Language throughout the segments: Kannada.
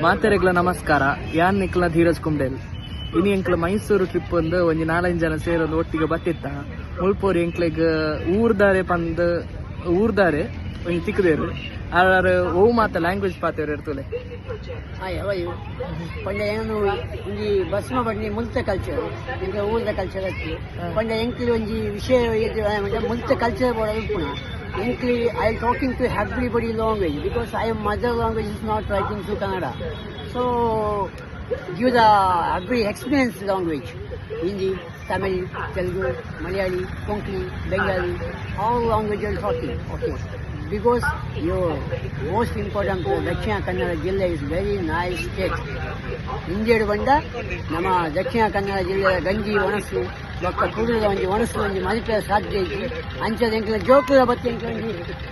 ಮಾತೆರೆಗ್ಲ ನಮಸ್ಕಾರ. ಯಾನ್ ನಿಕ್ಲ ಧೀರಜ್ ಕುಂಬ್ಡೆಲ್. ಇನಿ ಎಂಕ್ಲ ಮೈಸೂರು ಟ್ರಿಪ್ ಒಂದು 4-5 ಜನ ಸೇರೊಂದು ಒಟ್ಟಿಗೆ ಬತ್ತಿತ್ತ ಮುಳ್ಪೋರಿ ಎಂಕ್ಲೆಗ್ ಊರ್ದಾರೆ ಒಂಜಿ ತಿಕ್ಕದೇರು ಆರ್ ಓ ಮಾತ ಲ್ಯಾಂಗ್ವೇಜ್ ಪಾತೆರು ಇರ್ತಲೆ ಪಂಡ ಏನು ಒಂಜಿ ಬಸ್ಮ ಬಂಡಿ ಮುಲ್ತ ಕಲ್ಚರ್ ಈಗ ಊರ್ದ ಕಲ್ಚರ್ ಅಕ್ಕಿ ಪಂಡ ಎಂಕ್ಲಿ ಒಂಜಿ ವಿಷಯ ಮುಲ್ತ ಕಲ್ಚರ್ ಬೋಡ ಉಪ್ಪುನ ಎಂಕ್ಲಿ I talking to everybody language because I am mother language is not writing to Kannada so give the every experience language Hindi, Tamil, Telugu, Malayali, Konkani, Bengali, all languages talking. Okay, because your most important Dakshina Kannada Jilla is very nice state. India banda ನಮ್ಮ ದಕ್ಷಿಣ ಕನ್ನಡ ಜಿಲ್ಲೆಯ ಗಂಜಿ ಒಣಸು ಬೊಕ್ಕ ಕುಡುದ ಒಂಜಿ ಒಣಸು ಒಂಜಿ ಮಲ್ಪೆ ಸಾಧ್ಯ ಐತಿ ಅಂಚದ ಎಂಕ್ಲ ಜೋಕುಲ ಬತ್ತಿ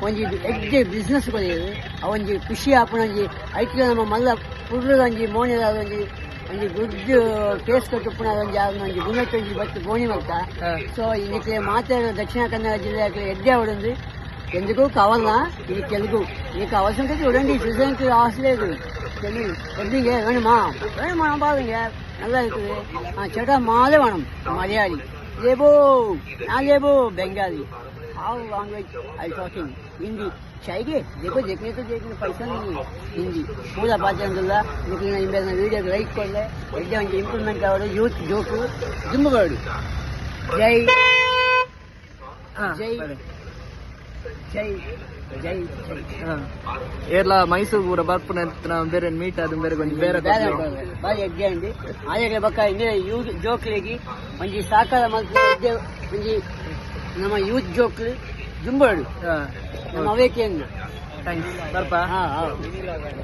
ಒಂಜಿ ಎಡ್ಡೆ ಬಿಸ್ನೆಸ್ ಕೊನೆಯದು ಅವೊಂಜಿ ಖುಷಿ ಆಪುನ ಒಂಜಿ ಐಕ್ಲ ನಮ್ಮ ಮಲ್ಲ ಕುಡುದ ಒಂಜಿ ಮೋನೆದ ಒಂಜಿ ಗುಡ್ ಟೇಸ್ಟ್ ಕೊಟ್ಟುಪುಣ ಒಂಜಿ ಗುಣಕ್ಕೆ ಬತ್ತು ಬೋಣಿ ಮಲ್ತ ಸೊ ಇದಕ್ಕೆ ಮಾತಾಡೋ ದಕ್ಷಿಣ కన్నడ జిల్లాకి ఎడ్డే అవడుంది ఎందుకు కావాలనా ఇది తెలుగు నీకు అవసరం అయితే చూడండి చూసేందుకు అవసరం తెలుగు எப்படிங்க வேணுமா பாருங்க நல்லா இருக்குது சேட்டா மாலே வேணும் மலையாளி லேபோ நான் லேபோ Bengali how language I talking Hindi चाहिए देखो देखने तो देखने पैसा नहीं है हिंदी पूरा बात निकलना इनमें वीडियो लाइक कर ले एकदम इंप्रूवमेंट आवर यूथ जोक जिम्बवर्ड जय जय जय ಜೈ ಏರ್ಲ ಮೈಸೂರು ಪೂರ ಬರ್ಪುನ ಬೇರೆ ಮೀಟ್ ಅದು ಬೇರೆ ಬೇರೆ ಬಾರಿ ಎಡ್ಡೆ ಅಂడి ಆಯಾಗ ಬಕ್ಕ ಇನ್ನೇ ಯೂತ್ ಜೋಕ್ಲಿಗೆ ಒಂಜಿ ಸಾಕಾರ ಮಲ್ಪು ಎಡ್ಡೆ ಒಂಜಿ ನಮ್ಮ ಯೂತ್ ಜೋಕ್ಲಿ ಜುಂಬಾಡು ನಮ್ಮ ಅವೇಕೆ ಥ್ಯಾಂಕ್ಸ್ ಬರ್ಪಾ.